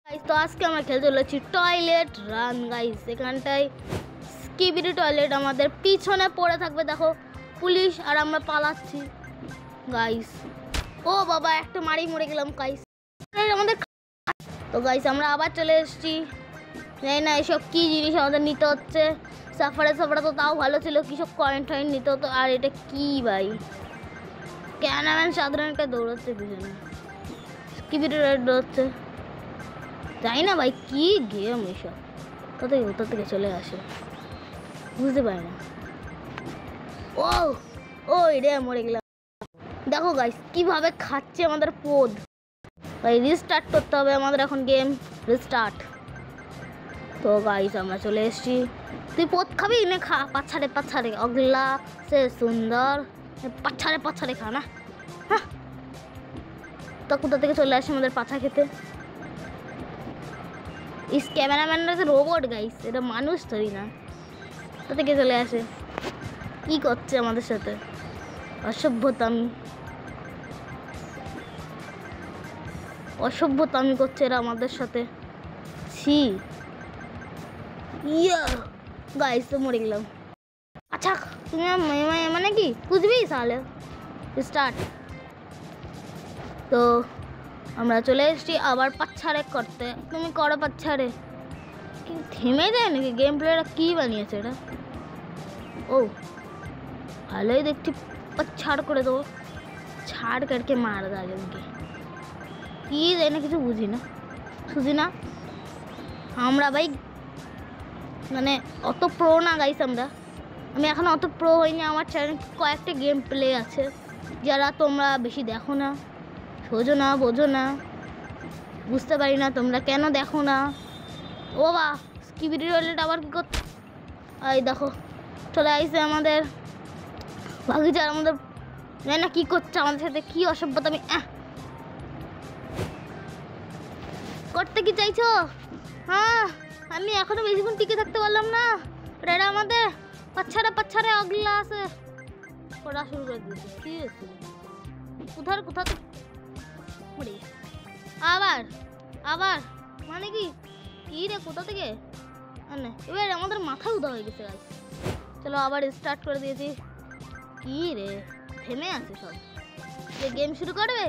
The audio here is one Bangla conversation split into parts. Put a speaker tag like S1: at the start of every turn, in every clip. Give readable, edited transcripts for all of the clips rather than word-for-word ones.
S1: गाइस तो आज के আমরা খেলতে চলেছি টয়লেট রান গাইস। এখানটায় স্কিবিডি টয়লেট আমাদের পিছনে পড়ে থাকবে, দেখো পুলিশ, আর আমরা পালাচ্ছি গাইস। ও বাবা, একটা মারি মরে গেলাম গাইস আমাদের। তো গাইস আমরা আবার চলে এসেছি। জানি না এসব কী জিনিস আমাদের নিতে হচ্ছে। সাফারে তো তাও ভালো ছিল, কিসব কয়েন টয়েন নিতে হতো। আর এটা কি ভাই, ক্যানাম্যান সাধারণকে দৌড়াচ্ছে পিছনে, স্কিবিডি টয়লেট দৌড়াচ্ছে। জানি না ভাই কি গেম এসব, কোথা থেকে চলে আসে বুঝতে পারি না। ও রে মরে গেলাম। দেখো গাইস কিভাবে খাচ্ছে আমাদের পোদ। ভাই রিস্টার্ট করতে হবে আমাদের এখন, গেম রিস্টার্ট। তো গাইস আমরা চলে এসেছি। তুই পোদ খাবি না? খা, পাছাড়ে অগলা সে সুন্দর, পাছাড়ে খা না। হ্যাঁ তো কোথা থেকে চলে আসে আমাদের পাছা খেতে। इस ক্যামেরাম্যানরা তো রোবট গাইস, এটা মানুষ ধরি না। কোথা থেকে চলে আসে, কি করছে আমাদের সাথে, অসভ্যতামি করছে এরা আমাদের সাথে। ছি ইয়া গাইস তো মরে গেলাম। আচ্ছা তুমি মানে কি বুঝবি তাহলে স্টার্ট। তো আমরা চলে এসেছি আবার পাচ্ছাড়ে করতে। তুমি করো পাচ্ছাড়ে। কিন্তু থেমে যায় নাকি গেম প্লেটা? কী বানিয়েছে এটা? ও ভালোই দেখছি, পাচ্ছাড় করে দেবো, ছাড় করকে মার দাঁড়িয়ে। কী যায় না কিছু বুঝি না। আমরা ভাই মানে অত প্রো না গাইস আমি এখন অত প্রো হইনি। আমার চ্যানেল কয়েকটা গেম প্লে আছে যারা তোমরা বেশি দেখো না, বোঝো না, বুঝতে পারি না তোমরা কেন দেখো না। ও বা স্কিবিডি টয়লেট আবার কী করতে, এই দেখো চলে আসছে আমাদের ভাগিচার। আমাদের জানি না কী করছে আমাদের সাথে, কী অসভ্যতা। করতে কি চাইছো? হ্যাঁ আমি এখনো বেশিক্ষণ টিকে থাকতে পারলাম না। এটা আমাদের পাচ্ছাড়ে অগলা আছে, পড়া শুরু করে দিয়েছে। কি হয়েছে কোথা আবার মানে কি রে কোথা থেকে? এবার আমাদের মাথা উদা হয়ে গেছে গাইস। চলো আবার স্টার্ট করে দিয়েছি। কি রে থেমে আছে সব। যে গেম শুরু করবে,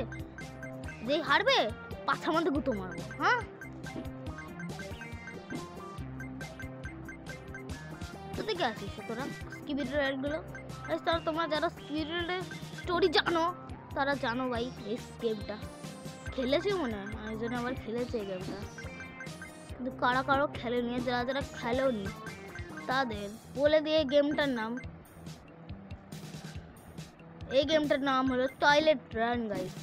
S1: যে হারবে পাছার মধ্যে গুঁতো মারবো। হ্যাঁ তো থেকে আসিস তোরা স্কিবিডি টয়লেটগুলো। তোমরা যারা স্কিবিডি টয়লেটের স্টোরি জানো তারা জানো ভাই এই গেমটা খেলেছে মনে হয়, একজন আবার খেলেছে এই গেমটা। কিন্তু কারো খেলে নিয়ে, যারা খেলেও নি তাদের বলে দিয়ে এই গেমটার নাম হলো টয়লেট রান গাইস।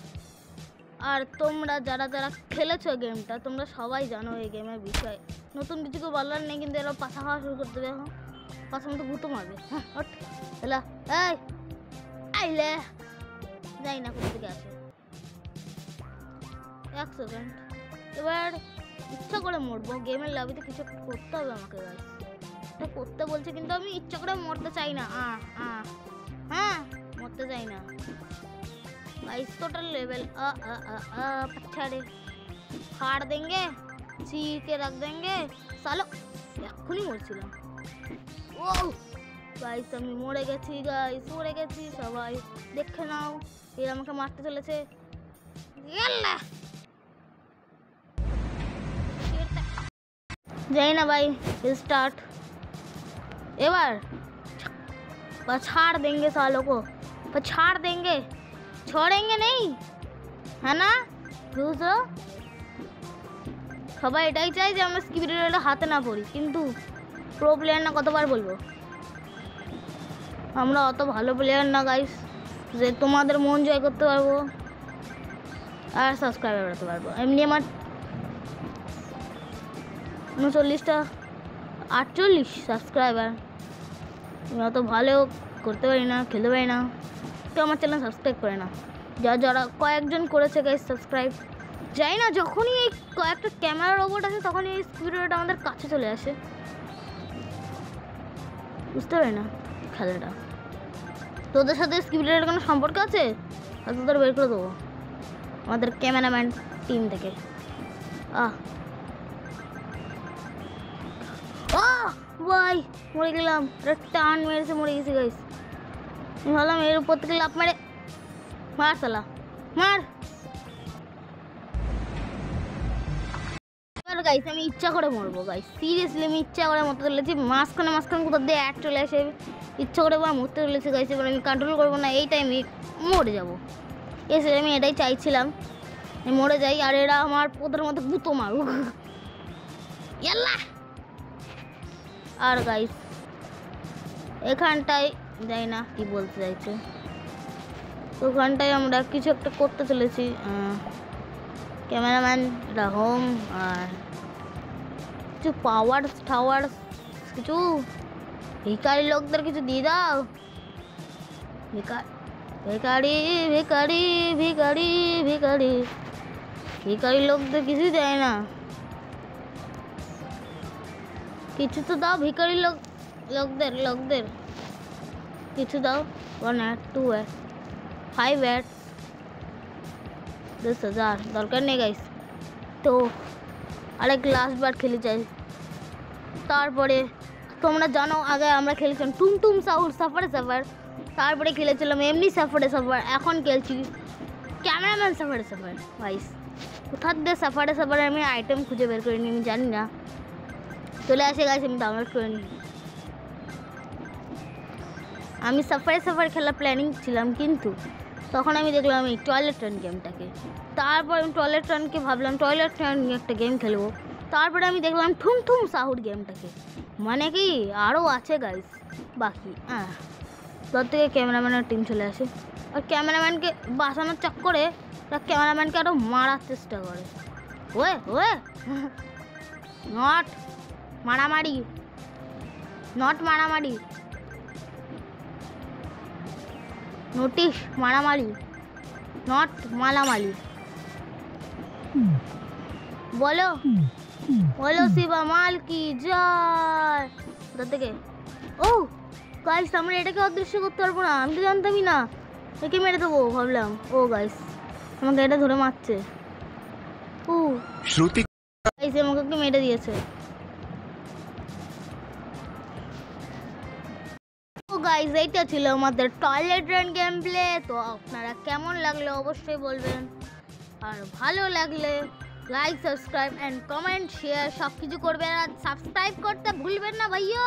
S1: আর তোমরা যারা খেলেছো গেমটা তোমরা সবাই জানো এই গেমের বিষয়ে। নতুন কিছু কেউ বলার নেই, কিন্তু এরা পাছা খাওয়া শুরু করতে দেবে। এখন পাছার মতো গুঁতো মারবে। হ্যাঁ আইলে যাই না কোথা থেকে আসে। 1 সেকেন্ড, এবার ইচ্ছা করে মরবো। গেমের লবিতে কিছু করতে হবে আমাকে গাইস, এটা করতে বলছে কিন্তু আমি ইচ্ছা করে মরতে চাই না। হ্যাঁ মরতে চাই না गाइस। टोटल लेवल पछाड़े फाड़ देंगे, चीर के रख देंगे सालो। এখনই মরছিলাম। ও গাইস আমি মরে গেছি সবাই দেখে নাও। এরা আমাকে মারতে চলেছে। যাই না ভাই स्टार्ट। এবার पछाड़ देंगे सालों को, पछाड़ देंगे, छोड़ेंगे नहीं, है ना? বুঝো সবাই এটাই চাই যে আমরা স্কিবিডি টয়লেট হাতে না পড়ি, কিন্তু প্রো প্লেয়ার না। কতবার বলবো আমরা অত ভালো প্লেয়ার না গাইস যে তোমাদের মন জয় করতে পারবো আর সাবস্ক্রাইবার বাড়াতে পারবো। এমনি আমার 39টা 48 সাবস্ক্রাইবার। আমি অত ভালো করতে পারি না, খেলতে পারি না, তো আমার চ্যানেল সাবস্ক্রাইব করে না। যারা কয়েকজন করেছে গাইস সাবস্ক্রাইব। যাই না যখনই এই কয়েকটা ক্যামেরা রোবট আছে তখনই এই স্কিবিডি টয়লেট আমাদের কাছে চলে আসে। বুঝতে পারি না খেলাটা। তোদের সাথে স্কিবিডি টয়লেটের কোনো সম্পর্ক আছে? আর তোদের বের করে দেবো আমাদের ক্যামেরাম্যান টিম থেকে। ভাই মরে গেলাম, টান মেরেছে মরে গেছি গাইস। আমি ভাবলাম এর উপর থেকে লাফ মেরে মার সালা মার। গাইস আমি ইচ্ছা করে মরবো গাইস, সিরিয়াসলি আমি ইচ্ছা করে মরতে চলেছি। মাঝখানে কোথাও দিয়ে অ্যাড চলে আসে, ইচ্ছা করে মরতে চলেছি গাইস। এবার আমি কন্ট্রোল করবো না, এই টাইমে মরে যাবো। এসে আমি এটাই চাইছিলাম, আমি মরে যাই আর এরা আমার পোদের মধ্যে গুঁতো মারুক। আর গাইস এখানটায় যাই না কি বলতে চাইছে, ওখানটায় আমরা কিছু একটা করতে চলেছি। ক্যামেরাম্যান এটা হোম, আর কিছু পাওয়ার টাওয়ার কিছু ভিখারি লোকদের কিছু দিয়ে দাও। ভিখারি ভিখারি ভিখারি ভিখারি ভিখারি লোকদের কিছুই দেয় না, কিছু তো দাও ভিখারি লোকদের কিছু দাও। 1 অ্যাড 2 অ্যাড 5 অ্যাড 10,000 দরকার নেই গাইস। তো আরেক লাস্ট বার খেলে চাই। তারপরে তোমরা জানো আগে আমরা খেলেছিলাম টুমটুম সাফারে সাফার, তারপরে খেলেছিলাম এমনি সাফারে সাফার, এখন খেলছি ক্যামেরাম্যান সাফারে সাফার। গাইস কোথার দিয়ে সাফারে সাফারে আমি আইটেম খুঁজে বের করে নিই আমি জানি না, চলে আসে গাইস আমি ডাউনলোড করে নিই। আমি সাফারে খেলা প্ল্যানিং ছিলাম, কিন্তু তখন আমি দেখলাম এই টয়লেট রান গেমটাকে। তারপর আমি টয়লেট রানকে ভাবলাম টয়লেট রান একটা গেম খেলবো। তারপরে আমি দেখলাম ঠুমঠুম সাহুর গেমটাকে, মানে কি আরও আছে গাইস বাকি। তোর থেকে ক্যামেরাম্যানের টিম চলে আসে, আর ক্যামেরাম্যানকে বাঁচানোর চক্করে ক্যামেরাম্যানকে আরও মারার চেষ্টা করে। ওয়ে নট মারামারি, নোটিশ মারামারি, নট মালামালি। বলো শিবা মাল কি জয়। কোথা থেকে? ও গাইস আমরা এটাকে অদৃশ্য করতে পারবো না, আমি তো জানতামই না। একে মেরে দেবো ভাবলাম, ও গাইস আমাকে এটা ধরে মারছে। শ্রুতি গাইস আমাকে মেরে দিয়েছে। গাইস এইটা ছিল আমাদের টয়লেট রান গেম প্লে। তো আপনারা কেমন লাগলো অবশ্যই বলবেন, আর ভালো লাগলে like subscribe and comment share সব কিছু করবেন, আর সাবস্ক্রাইব করতে ভুলবেন না ভাইয়া।